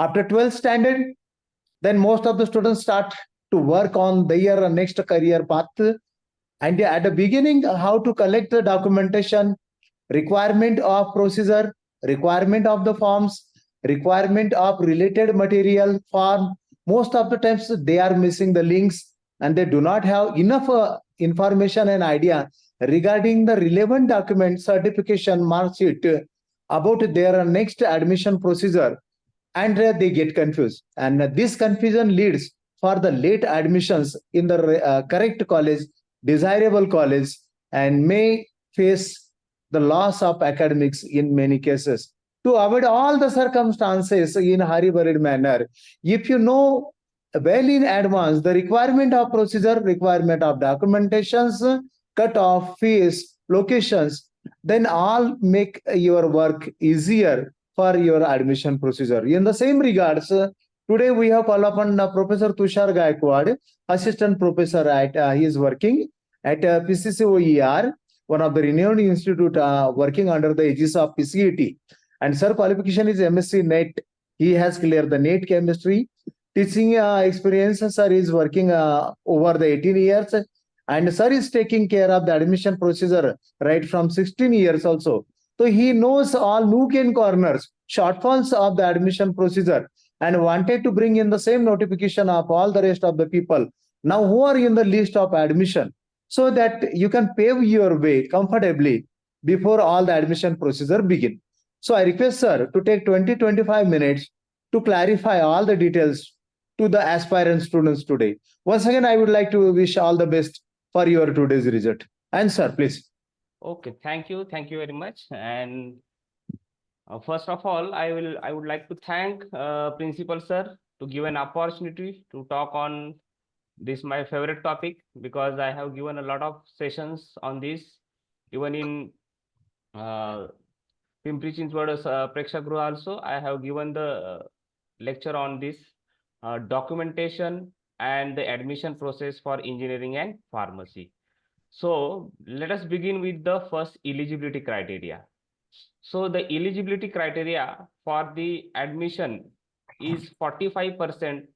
After 12th standard, then most of the students start to work on their next career path. And at the beginning, how to collect the documentation, requirement of procedure, requirement of the forms, requirement of related material form. Most of the times they are missing the links and they do not have enough information and idea regarding the relevant document, certification, mark sheet about their next admission procedure, and they get confused. And this confusion leads for the late admissions in the correct college, desirable college, and may face the loss of academics in many cases. To avoid all the circumstances in hurry-burried manner, if you know well in advance the requirement of procedure, requirement of documentations, cut off fees, locations, then all make your work easier for your admission procedure. In the same regards, today we have called upon Professor Tushar Gaikwad, assistant professor at he is working at PCCOER, one of the renowned institute working under the aegis of PCET. And sir qualification is MSc NET. He has cleared the NET chemistry. Teaching experience, sir is working over the 18 years. And sir is taking care of the admission procedure right from 16 years also. So he knows all nook and corners, shortfalls of the admission procedure, and wanted to bring in the same notification of all the rest of the people now who are in the list of admission, so that you can pave your way comfortably before all the admission procedure begin. So I request sir to take 20-25 minutes to clarify all the details to the aspirant students today. Once again, I would like to wish all the best for your today's result. And sir, please. Okay, thank you very much. And first of all, I would like to thank Principal Sir to give an opportunity to talk on this my favorite topic, because I have given a lot of sessions on this, even in Pimpri Chinchwad Prekshagruha also. I have given the lecture on this documentation and the admission process for engineering and pharmacy. So let us begin with the first eligibility criteria. So the eligibility criteria for the admission is 45%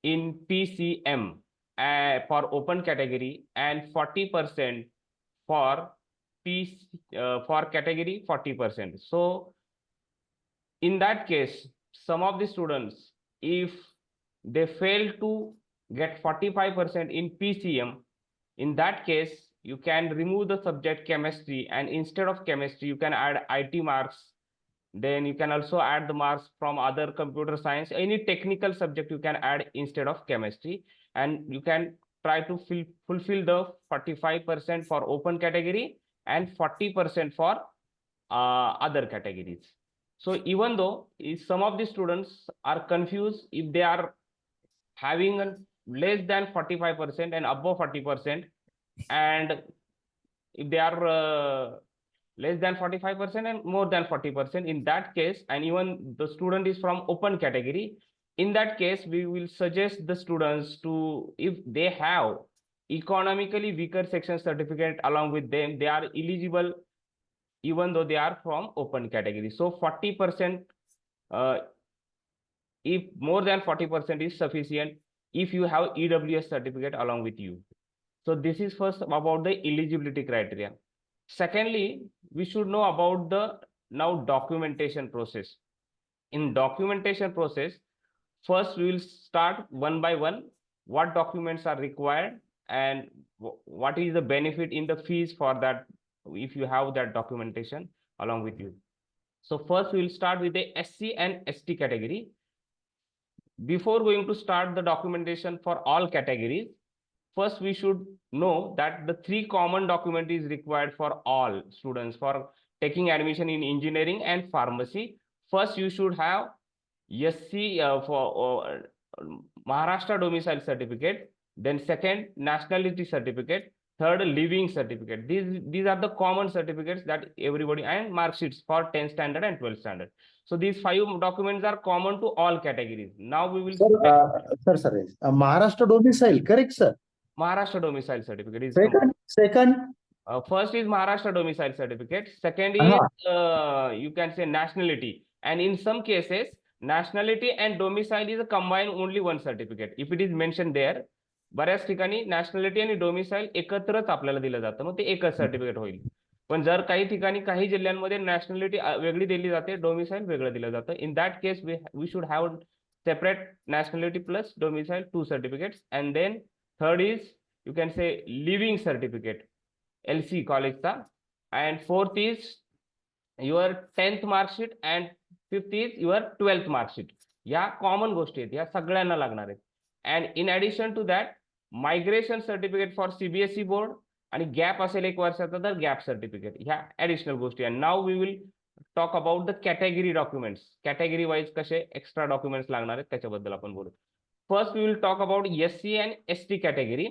in PCM for open category and 40% for for category 40%. So in that case, some of the students, if they fail to get 45% in PCM, in that case, you can remove the subject chemistry, and instead of chemistry, you can add IT marks. Then you can also add the marks from other computer science, any technical subject you can add instead of chemistry, and you can try to fulfill the 45% for open category and 40% for other categories. So even though some of the students are confused if they are having a less than 45% and above 40%, and if they are less than 45% and more than 40%, in that case, and even the student is from open category, in that case, we will suggest the students to, if they have economically weaker section certificate along with them, they are eligible even though they are from open category. So 40%, if more than 40% is sufficient if you have EWS certificate along with you. So this is first about the eligibility criteria. Secondly, we should know about the now documentation process. In documentation process, first we will start one by one what documents are required and what is the benefit in the fees for that if you have that documentation along with you. So first we will start with the SC and ST category. Before going to start the documentation for all categories, first we should know that the 3 common document is required for all students for taking admission in engineering and pharmacy. First you should have SC for Maharashtra domicile certificate, then second nationality certificate, third living certificate. These are the common certificates that everybody, and mark sheets for 10th standard and 12th standard. So these 5 documents are common to all categories. Now we will Sir, Maharashtra domicile, correct sir? Maharashtra domicile certificate is second. First is Maharashtra domicile certificate. Second is you can say nationality, and in some cases nationality and domicile is a combined only one certificate if it is mentioned there. बऱ्याच ठिकाणी nationality आणि domicile एकत्रच आपल्याला दिलं जातं, मग ते एकच सर्टिफिकेट होईल. पण जर काही ठिकाणी काही जिल्ह्यांमध्ये नॅशनॅलिटी वेगळी दिली जाते, डोमिसाईल वेगळं दिलं जातं, in that case we should have separate nationality plus domicile 2 certificates. And then third is you can say living certificate, LC कॉलेजचा. And fourth is your 10th mark sheet and fifth is your 12th mark sheet. या common गोष्टी आहेत, या सगळ्यांना लागणार आहेत. And in addition to that migration certificate for CBSE board आणि gap असेल 1 वर्षाचा तर गॅप सर्टिफिकेट, ह्या ऍडिशनल गोष्टी. And now we will talk about the category documents. Category wise कसे एक्स्ट्रा डॉक्युमेंट्स लागणार आहेत त्याच्याबद्दल आपण बोलू. First we will talk about SC and ST category.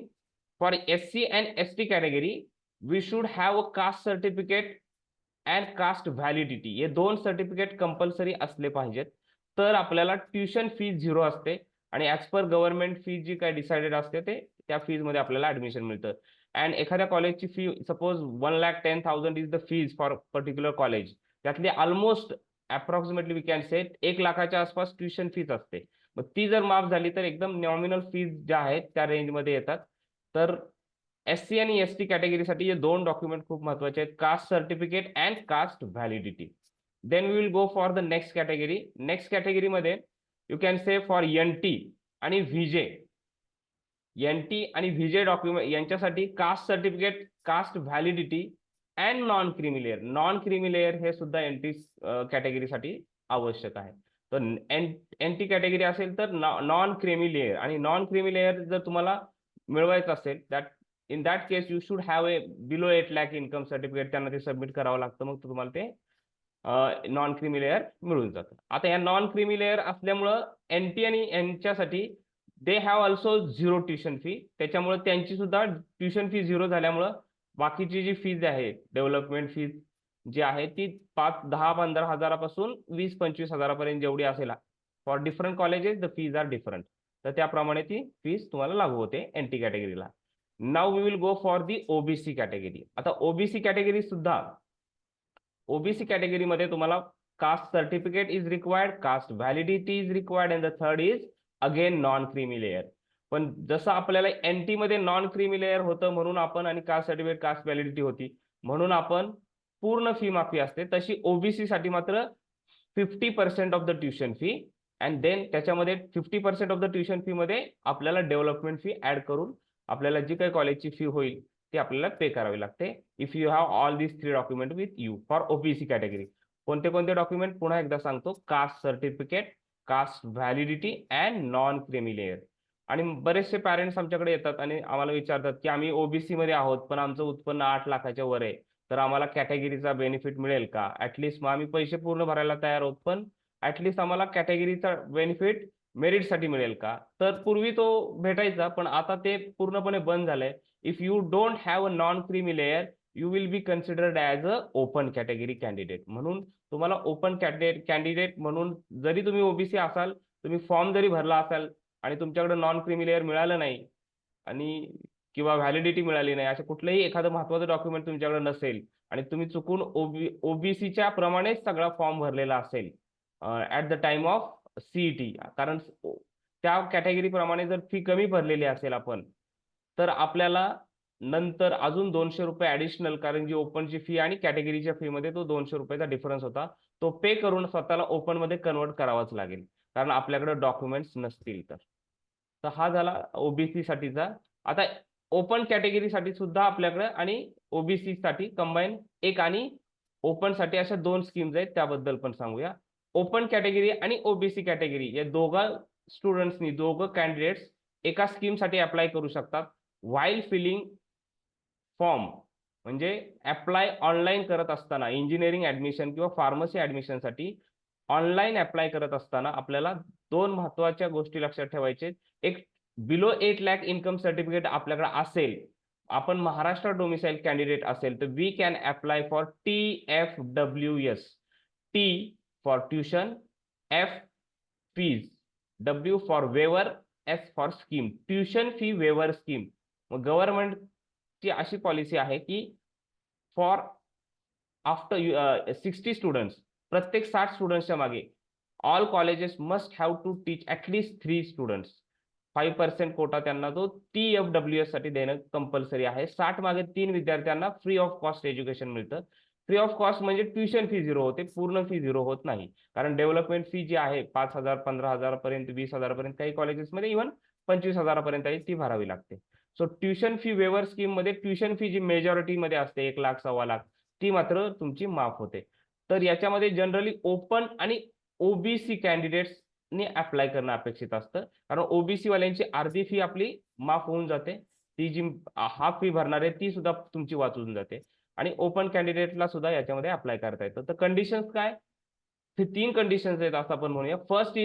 For SC and ST category we should have a caste certificate and caste validity. हे 2 certificate compulsory असले पाहिजेत, तर आपल्याला ट्युशन फीज 0 असते आणि ऍज पर गव्हर्नमेंट फीज जी काय decided असते ते त्या फीज मध्ये आपल्याला ऍडमिशन मिळतं. अँड एखाद्या कॉलेजची fee suppose 1,10,000 is the fees for particular college, त्यातली almost approximately we can say 1 लाखाच्या आसपास ट्युशन फीज असते. मग ती जर माफ झाली तर एकदम नॉमिनल फीज ज्या आहेत त्या रेंजमध्ये येतात. तर SC आणि ST कॅटेगरीसाठी हे 2 डॉक्युमेंट खूप महत्वाचे आहेत, caste certificate and caste validity. Then we will go for the next category. Next कॅटेगरीमध्ये you can say for NT आणि VJ. NT आणि VJ डॉक्युमेंट यांच्यासाठी caste certificate, caste validity and non creamy layer. Non creamy layer हे सुद्धा NT कॅटेगरीसाठी आवश्यक आहे. तर NT category असेल तर नॉन क्रिमी लेअर, आणि नॉन क्रिमी लेअर जर तुम्हाला मिळवायचं असेल that in that case you should have a below 8 lakh income certificate. त्यांना ते सबमिट करावं लागतं, मग तुम्हाला ते नॉन क्रिमी लेअर मिळून जातं. आता या नॉन क्रिमी लेअर असल्यामुळं NT आणि यांच्यासाठी they have also 0 tuition fee. त्याच्यामुळे त्यांची सुद्धा ट्युशन फी 0 झाल्यामुळं बाकीची जी फीज आहे, डेव्हलपमेंट फीज जी आहे ती 10-15 हजारापासून 20-25 हजारापर्यंत जेवढी असेल, for different colleges the fees are different. तर त्याप्रमाणे ती फीज तुम्हाला लागू होते NT कॅटेगरीला. Now we will go for the OBC कॅटेगरी. आता OBC कॅटेगरी सुद्धा, OBC कॅटेगरीमध्ये तुम्हाला caste certificate is required, caste validity is required, and the third is again non creamy layer. पण जसं आपल्याला NT मध्ये नॉन क्रिमी लेअर होतं म्हणून आपण, आणि कास्ट सर्टिफिकेट कास्ट व्हॅलिडिटी होती म्हणून आपण पूर्ण फी माफी असते, तशी OBC साठी मात्र 50% of the tuition fee. And then त्याच्यामध्ये 50% ऑफ द ट्युशन फी मध्ये आपल्याला डेव्हलपमेंट फी ऍड करून आपल्याला जी काही कॉलेजची फी होईल ती आपल्याला पे करावी लागते. If you have all these 3 document with you for OBC category. कोणते कोणते डॉक्युमेंट पुन्हा एकदा सांगतो, caste certificate, caste validity and non creamy layer. आणि बरेचसे पॅरेंट्स आमच्याकडे येतात आणि आम्हाला विचारतात की आम्ही OBC मध्ये आहोत पण आमचं उत्पन्न 8 लाखाच्या वर आहे, तर आम्हाला कॅटेगरीचा बेनिफिट मिळेल का? ऍटलिस्ट मग आम्ही पैसे पूर्ण भरायला तयार आहोत, पण ऍटलिस्ट आम्हाला कॅटेगरीचा बेनिफिट मेरिटसाठी मिळेल का? तर पूर्वी तो भेटायचा, पण आता ते पूर्णपणे बंद झालंय. If you don't have a non creamy layer you will be considered as a open category candidate. म्हणून तुम्हाला ओपन कॅन्डिडेट म्हणून जरी तुम्ही OBC असाल, तुम्ही फॉर्म जरी भरला असाल आणि तुमच्याकडे नॉन क्रिमी लेअर मिळालं नाही आणि किंवा व्हॅलिडिटी मिळाली नाही, असं कुठलंही एखादं महत्वाचं डॉक्युमेंट तुमच्याकडे नसेल आणि तुम्ही चुकून OBCच्या प्रमाणेच सगळा फॉर्म भरलेला असेल at the time of CET, कारण त्या कॅटेगरी प्रमाणे जर फी कमी भरलेली असेल आपण, तर आपल्याला नंतर अजून 200 रुपये ऍडिशनल, कारण जी ओपनची फी आणि कॅटेगरीच्या फी मध्ये तो 200 रुपयाचा डिफरन्स होता, तो पे करून स्वतःला ओपन मध्ये कन्वर्ट करावाच लागेल, कारण आपल्याकडे डॉक्युमेंट्स नसतील तर. तर हा झाला OBC साठीचा. आता ओपन कॅटेगरीसाठी सुद्धा आपल्याकडे आणि OBC साठी कंबाईन एक आणि ओपन साठी अशा 2 स्कीम्स आहेत, त्याबद्दल पण सांगूया. ओपन कॅटेगरी आणि OBC कॅटेगरी या दोघं स्टुडंट्सनी, दोघं कॅन्डिडेट्स एका स्कीमसाठी अप्लाय करू शकतात व्हाईल फिलिंग फॉर्म. म्हणजे अप्लाय ऑनलाईन करत असताना, इंजिनिअरिंग ऍडमिशन किंवा फार्मसी ऍडमिशनसाठी ऑनलाईन अप्लाय करत असताना आपल्याला 2 महत्वाच्या गोष्टी लक्षात ठेवायचे. एक, बिलो 8 लाख इन्कम सर्टिफिकेट आपल्याकडे असेल, आपण महाराष्ट्र डोमिसाईल कॅन्डिडेट असेल, तर we can apply for TFWS. T for tuition, F fees, W for waiver, S for scheme, tuition fee waiver scheme. मग गव्हर्नमेंटची अशी पॉलिसी आहे की फॉर आफ्टर 60 स्टुडंट्स, प्रत्येक 60 स्टुडंट्सच्या मागे all colleges must have to teach at least 3 students. 5% quota त्यांना तो TFWS साठी देणं कंपल्सरी आहे. 60 मागे 3 विद्यार्थ्यांना फ्री ऑफ कॉस्ट एज्युकेशन मिळतं. फ्री ऑफ कॉस्ट म्हणजे ट्युशन फी 0 होते, पूर्ण फी 0 होत नाही. कारण डेव्हलपमेंट फी जी आहे 5,000, 15,000 पर्यंत, 20,000 पर्यंत, काही कॉलेजेसमध्ये इव्हन 25,000 पर्यंत ती भरावी लागते. So tuition fee waiver scheme मध्ये ट्युशन फी जी मेजॉरिटी मध्ये असते 1 लाख, 1.25 लाख, ती मात्र तुमची माफ होते. तर याच्यामध्ये जनरली ओपन आणि ओबीसी कॅन्डिडेट्स ने अप्लाय करणं अपेक्षित असतं. कारण ओबीसी वाल्यांची अर्धी फी आपली माफ होऊन जाते. ती जी हाफ फी भरणार आहे ती सुद्धा तुमची वाचून जाते. आणि ओपन कॅन्डिडेटला सुद्धा याच्यामध्ये अप्लाय करता येतं. तर कंडिशन्स काय? हे 3 कंडिशन्स आहेत असं आपण म्हणूया. First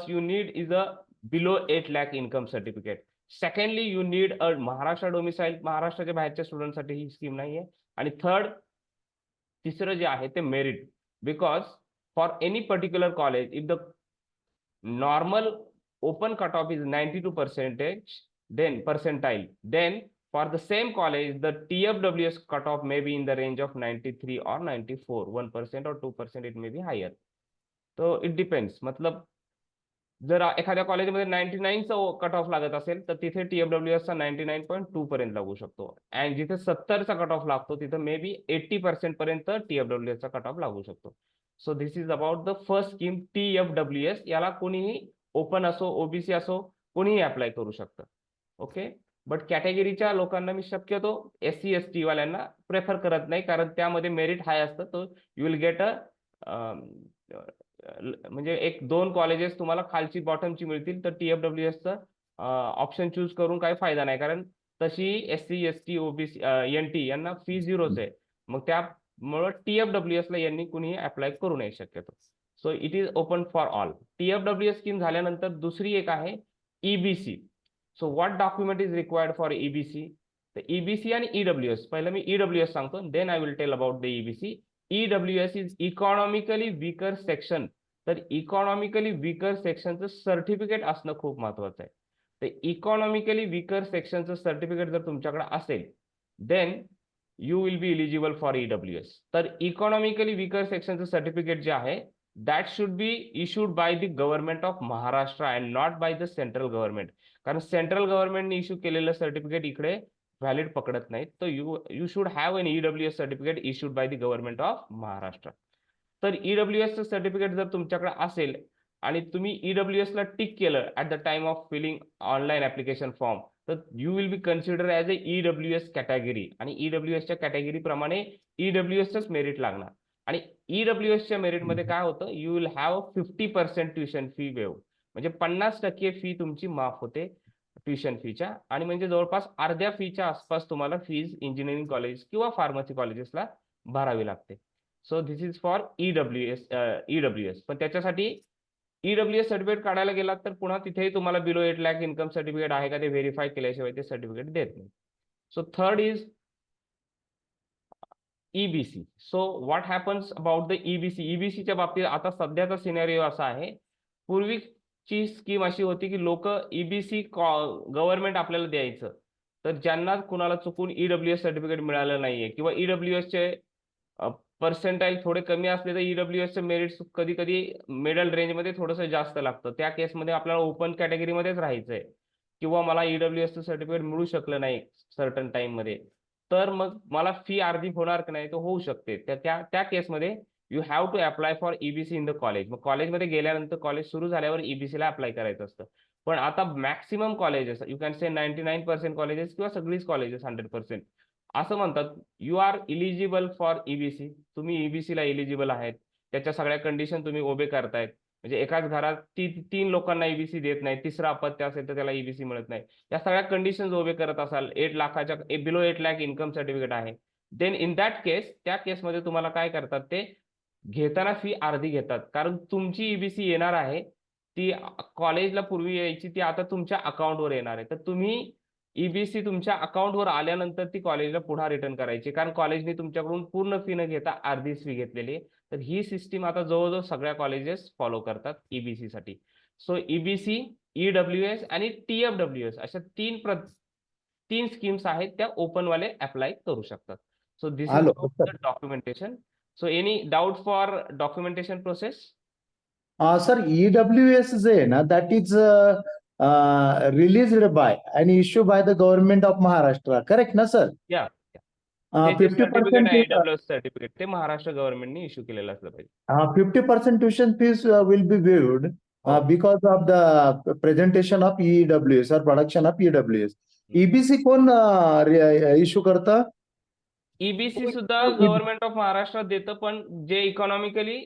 you need is a below 8 lakh income certificate. Secondly you need a Maharashtra domicile, महाराष्ट्राच्या बाहेरच्या स्टुडंटसाठी ही स्कीम नाहीये. आणि तिसरं जे आहे ते merit. Because for any particular college if the normal open cutoff is 92%, then percentile, then for the same college the TFWS cutoff may be in the range of 93 or 94, 1% or 2% it may be higher. So it depends. मतलब जर एखाद्या कॉलेजमध्ये 99चा cut off लागत असेल तर तिथे TFWS चा 99.2 पर्यंत लागू शकतो. आणि जिथे 70चा कट ऑफ लागतो तिथे मे बी 80% पर्यंत TFWS चा कट ऑफ लागू शकतो. So this is about the first scheme TFWS. याला कोणीही ओपन असो, ओबीसी असो, कोणीही अप्लाय करू शकतं. ओके. बट कॅटेगरीच्या लोकांना मी शक्यतो SC ST वाल्यांना प्रेफर करत नाही, कारण त्यामध्ये मेरिट हाय असतं. तो यू विल गेट म्हणजे 1-2 कॉलेजेस तुम्हाला खालची बॉटमची मिळतील, तर TFWSचं ऑप्शन चूज करून काही फायदा नाही. कारण तशी SC ST OBC NT यांना फी 0च आहे. मग त्यामुळं TFWS ला यांनी कुणीही अप्लाय करू नये शक्यतो. So it is open for all. TFWS scheme झाल्यानंतर दुसरी एक आहे EBC. So what document is required for EBC? तर EBC आणि EWS, पहिलं मी EWS सांगतो, then I will tell about the EBC. EWS is economically weaker section. तर इकॉनॉमिकली वीकर सेक्शनचं सर्टिफिकेट असणं खूप महत्वाचं आहे. तर इकॉनॉमिकली वीकर सेक्शनचं सर्टिफिकेट जर तुमच्याकडे असेल then you will be eligible for EWS. तर इकॉनॉमिकली वीकर सेक्शनचं सर्टिफिकेट जे आहे that should be issued by the government of Maharashtra and not by the central government. कारण सेंट्रल गव्हर्नमेंटने इश्यू केलेलं सर्टिफिकेट इकडे व्हॅलिड पकडत नाहीत. तर you should have an EWS certificate issued by the government of Maharashtra. तर EWS चं सर्टिफिकेट जर तुमच्याकडे असेल आणि तुम्ही EWS ला टिक केलं at the time of filling online application form, तर you will be consider as a EWS category. आणि EWSच्या कॅटेगरी प्रमाणे EWSचंच मेरिट लागणार. आणि EWSच्या मेरिटमध्ये काय होतं, you will have 50% tuition fee wave, म्हणजे 50% फी तुमची माफ होते ट्युशन फीच्या. आणि म्हणजे जवळपास अर्ध्या फीच्या आसपास तुम्हाला फीज इंजिनिअरिंग कॉलेज किंवा फार्मसी कॉलेजेसला भरावी लागते. So this is for EWS. पण त्याच्यासाठी EWS सर्टिफिकेट काढायला गेलात तर पुन्हा तिथेही तुम्हाला बिलो 8 लाख इन्कम सर्टिफिकेट आहे का ते व्हेरीफाय केल्याशिवाय ते सर्टिफिकेट देत नाही. So third is EBC. So what happens about the EBC? EBCच्या बाबतीत आता सध्याचा सिनेरिओ असा आहे, पूर्वीची स्कीम अशी होती की लोक EBC गव्हर्नमेंट आपल्याला द्यायचं, तर ज्यांना कुणाला चुकून EWS सर्टिफिकेट मिळालं नाहीये किंवा EWSचे पर्सेंटाईल थोडे कमी असले तर EWSचे मेरिट्स कधी कधी मिडल रेंजमध्ये थोडंसं जास्त लागतं. त्या केसमध्ये आपल्याला ओपन कॅटेगरीमध्येच राहायचंय किंवा मला EWSचं सर्टिफिकेट मिळू शकलं नाही सर्टन टाइम मध्ये, तर मग मला फी अर्धी होणार की नाही, तो होऊ शकते. त्या केसमध्ये you have to apply for EBC in the college. मग कॉलेजमध्ये गेल्यानंतर कॉलेज सुरू झाल्यावर EBC ला अप्लाय करायचं असतं. पण आता maximum colleges, you can say 99% colleges किंवा सगळीच कॉलेजेस 100% असं म्हणतात you are eligible for EBC. तुम्ही EBC ला इलिजिबल आहेत, त्याच्या सगळ्या कंडिशन तुम्ही ओबे करतायत. म्हणजे एकाच घरात 3 लोकांना EBC देत नाही, तिसरा अपत्य असेल तर त्याला EBC मिळत नाही. या सगळ्या कंडिशन्स ओबे करत असाल, 8 लाखाच्या बिलो 8 लाख इन्कम सर्टिफिकेट आहे, देन इन दॅट केस त्या केसमध्ये तुम्हाला काय करतात, ते घेताना फी अर्धी घेतात. कारण तुमची EBC येणार आहे ती कॉलेजला पूर्वी यायची, ती आता तुमच्या अकाउंटवर येणार आहे. तर तुम्ही EBC तुमच्या अकाउंटवर आल्यानंतर ती कॉलेजला पुन्हा रिटर्न करायची, कारण कॉलेजने तुमच्याकडून पूर्ण फी न घेता अर्धीच फी घेतलेली आहे. तर ही सिस्टीम आता जवळजवळ सगळ्या कॉलेजेस फॉलो करतात EBC साठी. सो EBC, EWS आणि TFWS अशा 3 स्कीम्स आहेत, त्या ओपन वाले अप्लाय करू शकतात. So this is hello the documentation. So any doubt for documentation process? Sir, EWS जे आहे ना, that is released by and issued by the government of Maharashtra. Correct ना, sir? Yeah. ते जे 50% सर्टिफिकेट आहे AWS सर्टिफिकेट ते महाराष्ट्र गव्हर्नमेंटने issue केलेलं असलं पाहिजे. 50% tuition fees will be waived because of the presentation of EWS or production of EWS. EBC कोण इश्यू करतं? EBC सुद्धा गव्हर्नमेंट ऑफ महाराष्ट्र देतं, पण जे इकॉनॉमिकली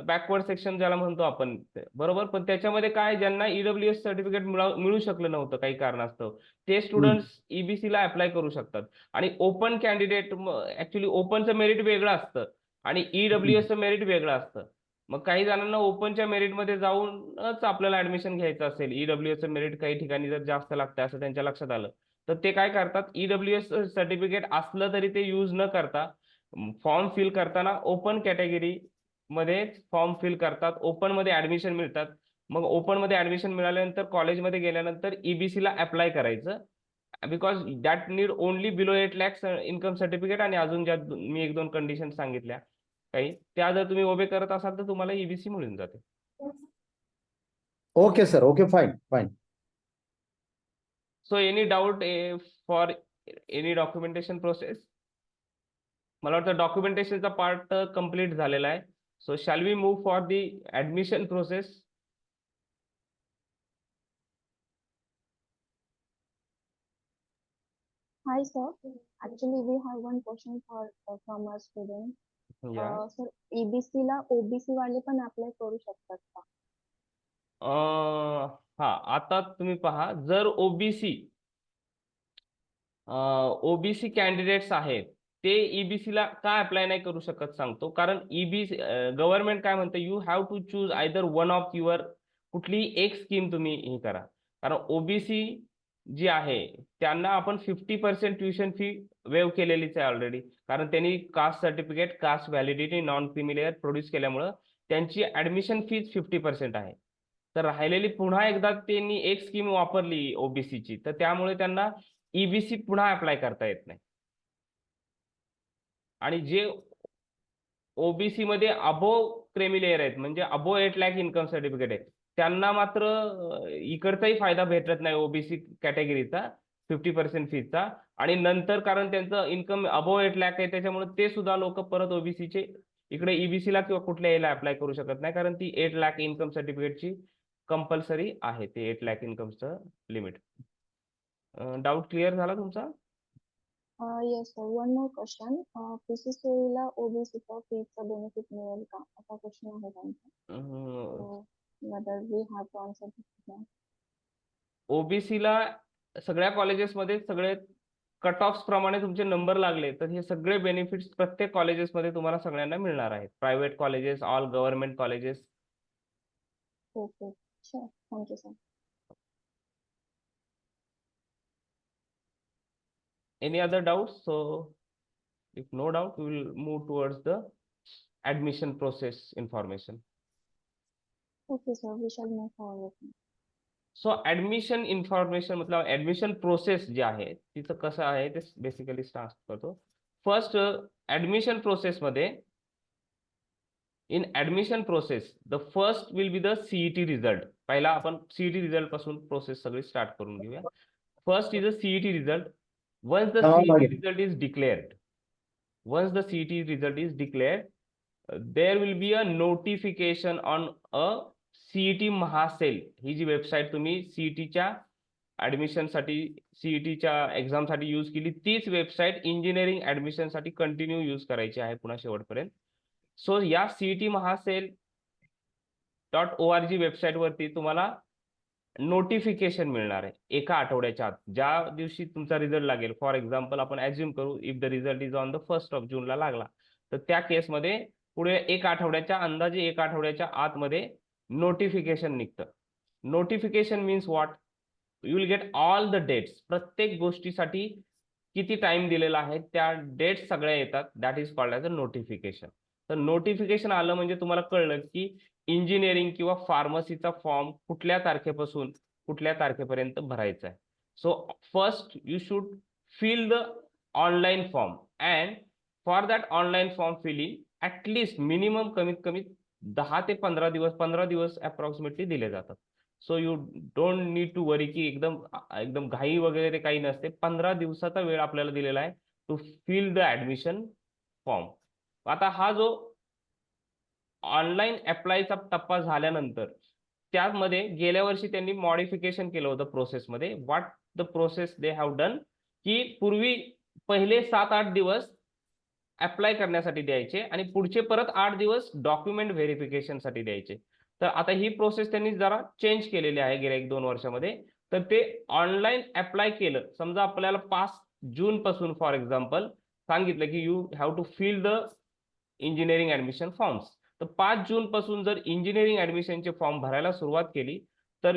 बॅकवर्ड सेक्शन ज्याला म्हणतो आपण, बरोबर. पण त्याच्यामध्ये काय, ज्यांना EWS सर्टिफिकेट मिळू शकलं नव्हतं काही कारणास्तव, ते स्टुडंट्स EBC ला अप्लाय करू शकतात. आणि ओपन कॅन्डिडेट, ऍक्च्युली ओपनचं मेरिट वेगळं असतं आणि EWS चं मेरिट वेगळं असतं. मग काही जणांना ओपनच्या मेरिटमध्ये जाऊनच आपल्याला ऍडमिशन घ्यायचं असेल, EWS चं मेरिट काही ठिकाणी जर जास्त लागतं असं त्यांच्या लक्षात आलं, तर ते काय करतात, EWS सर्टिफिकेट असलं तरी ते यूज न करता फॉर्म फिल करताना ओपन कॅटेगरी मध्ये फॉर्म फिल करतात, ओपन मध्ये ऍडमिशन मिळतात. मग ओपन मध्ये ऍडमिशन मिळाल्यानंतर कॉलेजमध्ये गेल्यानंतर EBC ला अप्लाय करायचं, because that need only below 8 lakhs income certificate. आणि अजून ज्या मी 1-2 कंडिशन सांगितल्या काही, त्या जर तुम्ही ओबे करत असाल तर तुम्हाला EBC मिळून जाते. Okay sir, okay, fine. So any doubt for any documentation process? मला वाटतं डॉक्युमेंटेशनचा पार्ट कम्प्लीट झालेला आहे. So shall we move for the admission process? Hi sir, actually we have one question from our student. Sir, EBC ला OBC वाले पण apply करू शकतात का? हा, आता तुम्ही पहा, जर ओबीसी कॅन्डिडेट्स आहेत, ते EBC ला का अप्लाय नाही करू शकत सांगतो. कारण EBC गव्हर्नमेंट काय म्हणतं, you have to choose either one of your, कुठलीही एक स्कीम तुम्ही हे करा. कारण ओबीसी जी आहे त्यांना आपण 50% ट्युशन फी वेव केलेलीच आहे ऑलरेडी. कारण त्यांनी caste certificate, caste validity, non creamy layer produce केल्यामुळं त्यांची ऍडमिशन फीज 50% आहे. तर राहिलेली पुन्हा एकदा त्यांनी एक स्कीम वापरली ओबीसीची, तर त्यामुळे त्यांना EBC पुन्हा अप्लाय करता येत नाही. आणि जे ओबीसी मध्ये अबोव क्रेमी लेअर आहेत, म्हणजे अबोव 8 लाख इन्कम सर्टिफिकेट आहे, त्यांना मात्र इकडचाही फायदा भेटत नाही ओबीसी कॅटेगरीचा 50% फीचा. आणि नंतर कारण त्यांचं इन्कम अबोव 8 लाख आहे, त्याच्यामुळे ते सुद्धा लोक परत ओबीसीचे इकडे EBC ला किंवा कुठल्या याला अप्लाय करू शकत नाही, कारण ती 8 लाख इन्कम सर्टिफिकेटची कंपल्सरी आहे, ते 8 लाख इन्कमचं लिमिट. डाऊट क्लिअर झाला तुमचा? Yes sir, one more question. PCCA ला OBC चा फीचा बेनिफिट मिळेल का, असा क्वेश्चन आहे त्यांचा. Whether we have to answer this. OBC ला सगळ्या कॉलेजेसमध्ये सगळे कट ऑफ प्रमाणे तुमचे नंबर लागले तर हे सगळे बेनिफिट्स प्रत्येक कॉलेजेसमध्ये तुम्हाला सगळ्यांना मिळणार आहेत. Private colleges, all government colleges. Okay, sure. Thank you sir. Any other doubts? So if no doubt, we will move towards the admission process information. Okay sir, we shall move forward. So admission information मतलब admission process जे आहे तिचं कसं आहे ते basically start करतो. First admission process मध्ये, in admission process the first will be the CET result. पहिला आपण CET रिझल्ट पासून प्रोसेस सगळी स्टार्ट करून घेऊया. First is a CET result. Once the CET result is declared, there will be a notification on a CET महासेल. ही जी website तुम्ही CETच्या ऍडमिशनसाठी, CETच्या एक्झामसाठी यूज केली, तीच वेबसाईट इंजिनिअरिंग ऍडमिशनसाठी कंटिन्यू यूज करायची आहे पुन्हा शेवटपर्यंत. सो या CET महासेल .org वेबसाईट वरती तुम्हाला नोटिफिकेशन मिळणार आहे एका आठवड्याच्या आत. ज्या दिवशी तुमचा रिझल्ट लागेल, फॉर एक्झाम्पल आपण ऍज्युम करू if the result is on the 1st of June ला लागला, तर त्या केसमध्ये पुढे एक आठवड्याच्या, अंदाजे एक आठवड्याच्या आतमध्ये नोटिफिकेशन निघतं. Notification means what, you will get all the dates. प्रत्येक गोष्टीसाठी किती टाइम दिलेला आहे त्या डेट्स सगळ्या येतात. That is called as a notification. तर नोटिफिकेशन आलं म्हणजे तुम्हाला कळलं की इंजिनिअरिंग किंवा फार्मसीचा फॉर्म कुठल्या तारखेपासून कुठल्या तारखेपर्यंत भरायचा आहे. So first you should fill the online form, and for that online form filling at least minimum कमीत कमी 10 ते 15 दिवस अप्रॉक्सिमेटली दिले जातात. So you don't need to worry की एकदम घाई वगैरे काही नसते. 15 दिवसाचा वेळ आपल्याला दिलेला आहे to fill the admission form. आता हा जो ऑनलाईन अप्लायचा टप्पा झाल्यानंतर त्यामध्ये गेल्या वर्षी त्यांनी मॉडिफिकेशन केलं होतं प्रोसेसमध्ये. What the process they have done, की पूर्वी पहिले 7-8 दिवस अप्लाय करण्यासाठी द्यायचे आणि पुढचे परत 8 दिवस डॉक्युमेंट व्हेरिफिकेशनसाठी द्यायचे. तर आता ही प्रोसेस त्यांनी जरा चेंज केलेली आहे गेल्या 1-2 वर्षामध्ये. तर ते ऑनलाईन अप्लाय केलं. समजा आपल्याला 5 जून पासून फॉर एक्झाम्पल सांगितलं की you have to fill the engineering admission forms. तर 5 जून पासून जर इंजिनिअरिंग ऍडमिशनचे फॉर्म भरायला सुरुवात केली तर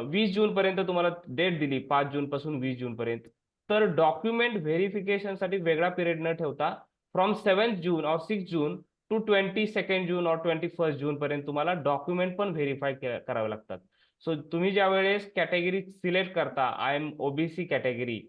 20 जून पर्यंत तुम्हाला डेट दिली, 5 जून पासून 20 जून पर्यंत. तर डॉक्युमेंट व्हेरिफिकेशनसाठी वेगळा पिरियड न ठेवता फ्रॉम 7 जून और 6 जून टू 22 जून और 21 जून पर्यंत तुम्हाला डॉक्युमेंट पण व्हेरीफाय करावे लागतात. सो तुम्ही ज्या वेळेस कॅटेगरी सिलेक्ट करता, आय एम ओबीसी कॅटेगरी,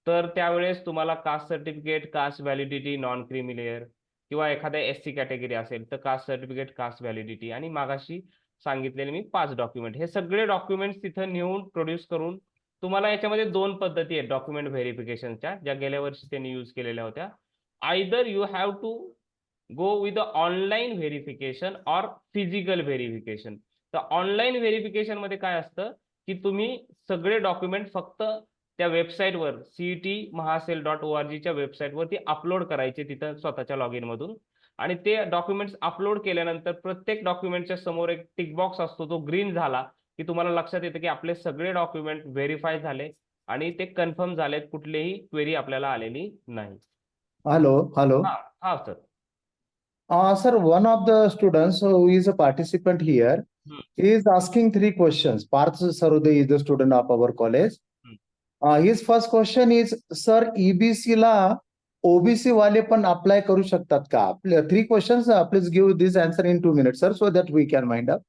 तर त्यावेळेस तुम्हाला caste certificate, caste validity, non creamy layer किंवा एखाद्या एससी कॅटेगरी असेल तर कास्ट सर्टिफिकेट, कास्ट व्हॅलिडिटी आणि मागाशी सांगितलेले मी 5 डॉक्युमेंट, हे सगळे डॉक्युमेंट्स तिथं नेऊन प्रोड्यूस करून तुम्हाला याच्यामध्ये 2 पद्धती आहेत डॉक्युमेंट व्हेरिफिकेशनच्या, ज्या गेल्या वर्षी त्यांनी यूज केलेल्या होत्या. Either you have to go with the online verification or physical verification. तर ऑनलाईन व्हेरिफिकेशन मध्ये काय असतं की तुम्ही सगळे डॉक्युमेंट फक्त त्या वेबसाईटवर cet.mahasel.org च्या वेबसाईटवरती अपलोड करायचे तिथं स्वतःच्या लॉगिन मधून. आणि ते डॉक्युमेंट्स अपलोड केल्यानंतर प्रत्येक डॉक्युमेंटच्या समोर एक टिक बॉक्स असतो, तो ग्रीन झाला की तुम्हाला लक्षात येतं की आपले सगळे डॉक्युमेंट व्हेरीफाय झाले आणि ते कन्फर्म झालेत, कुठलीही क्वेरी आपल्याला आलेली नाही. Hello. हा हा sir. Sir, one of the students who is a participant here Hmm. is asking 3 questions. Parth Sarude is the student of our college. His first question is, sir, EBC ला OBC वाले पण apply करू शकतात का? 3 questions. Please give this answer in 2 minutes, sir, so that we can wind up.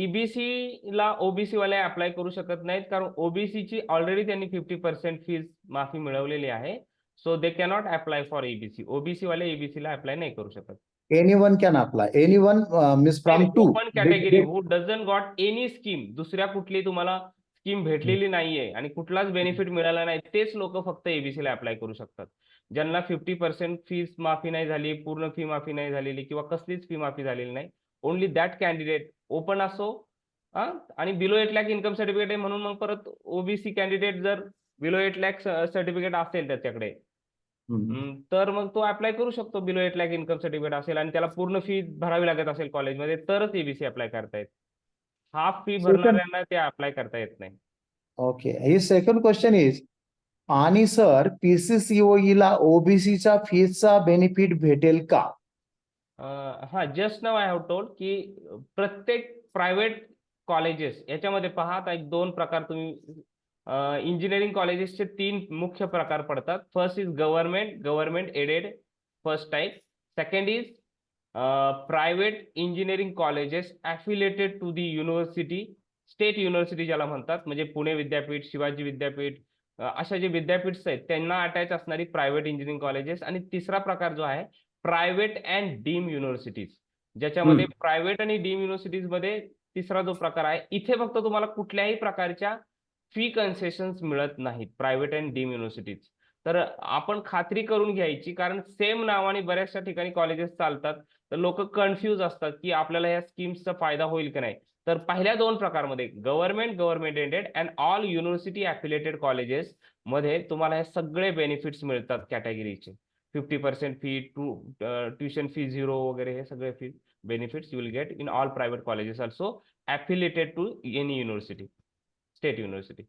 EBC ला OBC वाले apply करू शकत नाहीत, कारण ओबीसी ची ऑलरेडी त्यांनी 50% फीज माफी मिळवलेली आहे. So they cannot apply for EBC. OBC वाले EBC ला अप्लाय नाही करू शकत. Anyone can apply. Anyone means from 2. Open category who doesn't got any scheme, दुसऱ्या कुठली तुम्हाला स्कीम भेटलेली नाहीये आणि कुठलाच बेनिफिट मिळाला नाही, तेच लोक फक्त एबीसी ला अप्लाय करू शकतात. ज्यांना 50% फीस माफी नाही झाली, पूर्ण फी माफी नाही झालेली किंवा कसलीच फी माफी झालेली नाही, ओनली दॅट कॅन्डिडेट, ओपन असो आणि बिलो 8 लाख इन्कम सर्टिफिकेट आहे म्हणून मग परत ओबीसी कॅन्डिडेट जर बिलो 8 लाख सर्टिफिकेट असेल त्याच्याकडे, तर मग तो अप्लाय करू शकतो. बिलो 8 लाख इन्कम सर्टिफिकेट असेल आणि त्याला पूर्ण फी भरावी लागत असेल कॉलेजमध्ये, तरच एबीसी अप्लाय करता येत. हाफ फी भरणाऱ्यांना ते अप्लाय करता येत नाही. Okay. His second question is, आणि सर PCCOE ला ओबीसीचा फीचा बेनिफिट भेटेल का? हा, just now I have told की प्रत्येक प्रायव्हेट कॉलेजेस याच्यामध्ये पहा, आता एक 2 प्रकार तुम्ही इंजिनिअरिंग कॉलेजेसचे 3 मुख्य प्रकार पडतात. First is government aided, first type. Second is private engineering colleges affiliated to the university, state university ज्याला म्हणतात, म्हणजे पुणे विद्यापीठ, शिवाजी विद्यापीठ, अशा जे विद्यापीठ आहेत त्यांना अटॅच असणारी प्रायव्हेट इंजिनिअरिंग कॉलेजेस. आणि तिसरा प्रकार जो आहे प्रायव्हेट अँड डीम युनिव्हर्सिटीज, ज्याच्यामध्ये प्रायव्हेट आणि डीम युनिव्हर्सिटीज मध्ये तिसरा जो प्रकार आहे, इथे फक्त तुम्हाला कुठल्याही प्रकारच्या फी कन्सेशन्स मिळत नाहीत प्रायव्हेट अँड डीम युनिव्हर्सिटीज. तर आपण खात्री करून घ्यायची, कारण सेम नावाने बऱ्याचशा ठिकाणी कॉलेजेस चालतात, तर लोक कन्फ्यूज असतात की आपल्याला या स्कीम्सचा फायदा होईल की नाही. तर पहिल्या 2 प्रकारमध्ये government aided and all university affiliated colleges मध्ये तुम्हाला हे सगळे बेनिफिट्स मिळतात कॅटेगरीचे. 50% फी, ट्युशन फी 0 वगैरे, हे सगळे fee benefits you will get in all private colleges also affiliated to any university, state university.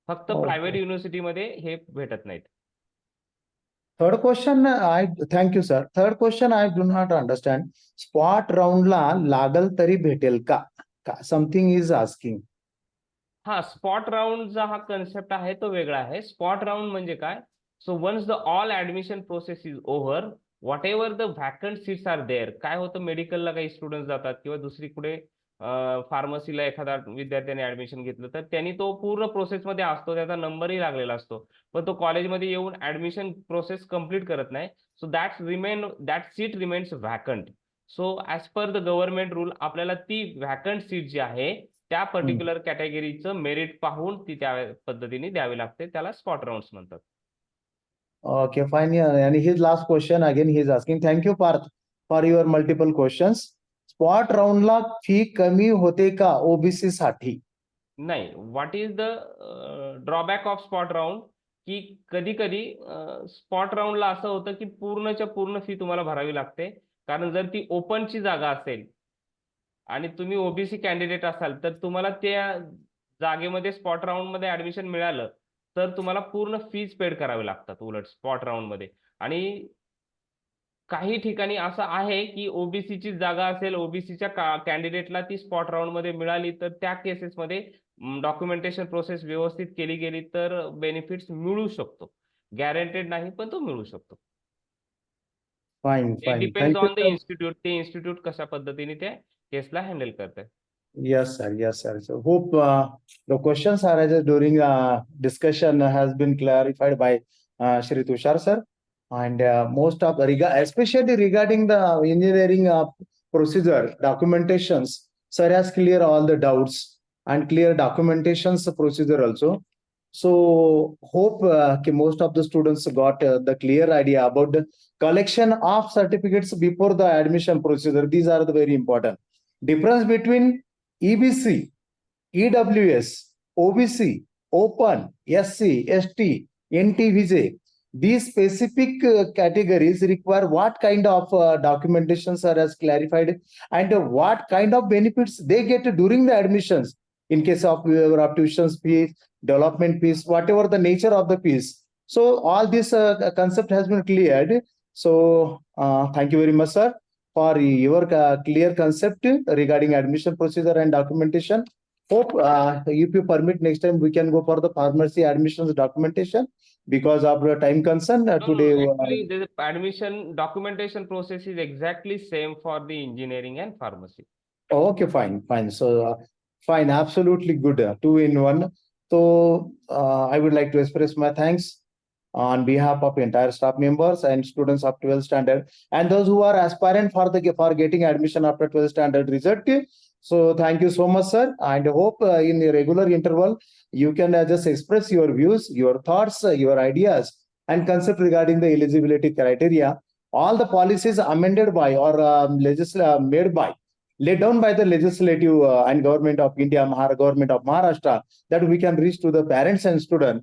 फक्त प्रायव्हेट युनिव्हर्सिटी मध्ये हे भेटत नाहीत. Third question, thank you, sir. Third question, I do not understand. Spot round ला लागल तरी भेटेल का? Something is asking. हा, स्पॉट राऊंडचा हा कन्सेप्ट आहे तो वेगळा आहे. स्पॉट राऊंड म्हणजे काय? So once the all admission process is over, whatever the vacant seats are there. काय होतं, मेडिकलला काही स्टुडंट जातात किंवा दुसरी कुठे फार्मसीला एखादा विद्यार्थ्याने ऍडमिशन घेतलं, तर त्यांनी तो पूर्ण प्रोसेसमध्ये असतो, त्याचा नंबरही लागलेला असतो, पण तो कॉलेजमध्ये येऊन ऍडमिशन प्रोसेस कम्प्लीट करत नाही. So that seat remains vacant. So as per the government rule, आपल्याला ती vacant seat जी आहे त्या पर्टिक्युलर कॅटेगरीचं मेरिट पाहून ती त्या पद्धतीने द्यावी लागते, त्याला स्पॉट राऊंड्स म्हणतात. Okay, fine. Yeah, and his last question again, he is asking, thank you, Parth, for your multiple questions. Spot round ला fee कमी होते का OBC साठी? नाही, what is the drawback of spot round, की कधी कधी स्पॉट राऊंडला असं होतं की पूर्णच्या पूर्ण फी तुम्हाला भरावी लागते, कारण जर ती ओपनची जागा असेल आणि तुम्ही ओबीसी कॅन्डिडेट असाल तर तुम्हाला त्या जागेमध्ये स्पॉट राऊंड मध्ये ऍडमिशन मिळालं तर तुम्हाला पूर्ण फीज पेड करावी लागतात उलट स्पॉट राऊंड मध्ये. आणि काही ठिकाणी असं आहे की ओबीसीची जागा असेल, ओबीसीच्या कॅन्डिडेटला ती स्पॉट राऊंड मध्ये मिळाली तर त्या केसेसमध्ये डॉक्युमेंटेशन प्रोसेस व्यवस्थित केली गेली तर बेनिफिट्स मिळू शकतो. गॅरंटेड नाही पण तो मिळू शकतो. Fine, it fine. Depends Thank you, on the sir. Institute, ते इन्स्टिट्यूट कशा पद्धतीने त्या केसला हँडल करतात. Yes, sir. Yes, sir. So hope the questions arised during discussion has been clarified by Shri Tushar sir, and most of especially regarding the engineering procedure documentations, sir has clear all the doubts and clear documentations procedure also. So hope most of the students got the clear idea about the collection of certificates before the admission procedure. These are the very important difference between EBC, EWS, OBC, Open, SC, ST, NTVJ. These specific categories require what kind of documentations are as clarified and what kind of benefits they get during the admissions in case of tuition fees, development fees, whatever the nature of the fees. So all this concept has been cleared. So thank you very much, sir, for your clear concept regarding admission procedure and documentation. Hope if you permit, next time we can go for the pharmacy admissions documentation because of the time concern today. Actually, the admission documentation process is exactly same for the engineering and pharmacy. Okay, fine, fine. So fine, absolutely good. Two in one. So I would like to express my thanks on behalf of entire staff members and students of 12th standard and those who are aspirant for getting admission after 12th standard result. So thank you so much, sir, and hope in the regular interval you can just express your views, your thoughts, your ideas and concept regarding the eligibility criteria. All the policies amended by or made by laid down by the legislative and government of India, government of Maharashtra, that we can reach to the parents and students